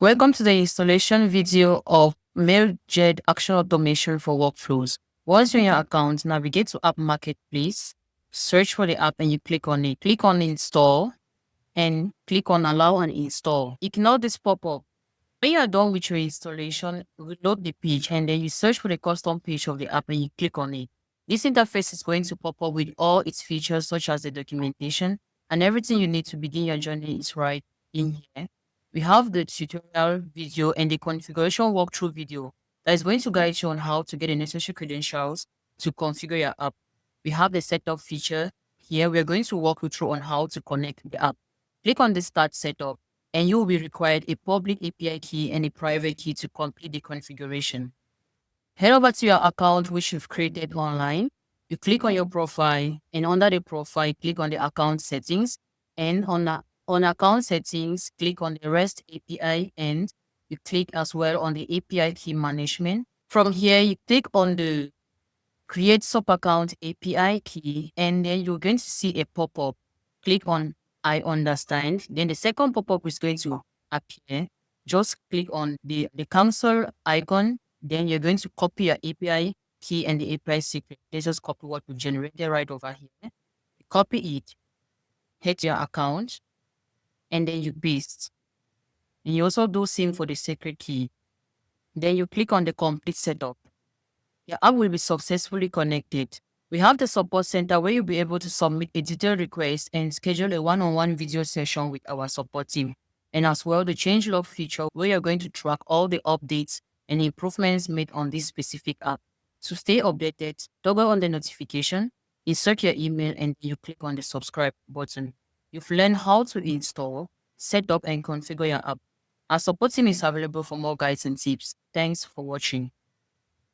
Welcome to the installation video of Mailjet Action Automation for workflows. Once you're in your account, navigate to App Marketplace, search for the app and you click on it. Click on Install and click on Allow and Install. Ignore this pop-up. When you are done with your installation, reload the page and then you search for the custom page of the app and you click on it. This interface is going to pop up with all its features such as the documentation and everything you need to begin your journey is right in here. We have the tutorial video and the configuration walkthrough video that is going to guide you on how to get the necessary credentials to configure your app. We have the setup feature here. We are going to walk you through on how to connect the app. Click on the start setup and you will be required a public API key and a private key to complete the configuration. Head over to your account which you've created online. You click on your profile and under the profile, click on the account settings and on account settings, click on the REST API and you click as well on the API key management. From here, you click on the create sub-account API key and then you're going to see a pop-up. Click on I understand. Then the second pop-up is going to appear. Just click on the cancel icon. Then you're going to copy your API key and the API secret. Let's just copy what we generated right over here. Copy it, hit your account, and then you paste. And you also do same for the secret key. Then you click on the complete setup. Your app will be successfully connected. We have the support center where you'll be able to submit a detailed request and schedule a one-on-one video session with our support team. And as well, the changelog feature where you're going to track all the updates and improvements made on this specific app. To stay updated, toggle on the notification, insert your email, and you click on the subscribe button. You've learned how to install, set up, and configure your app. Our support team is available for more guides and tips. Thanks for watching.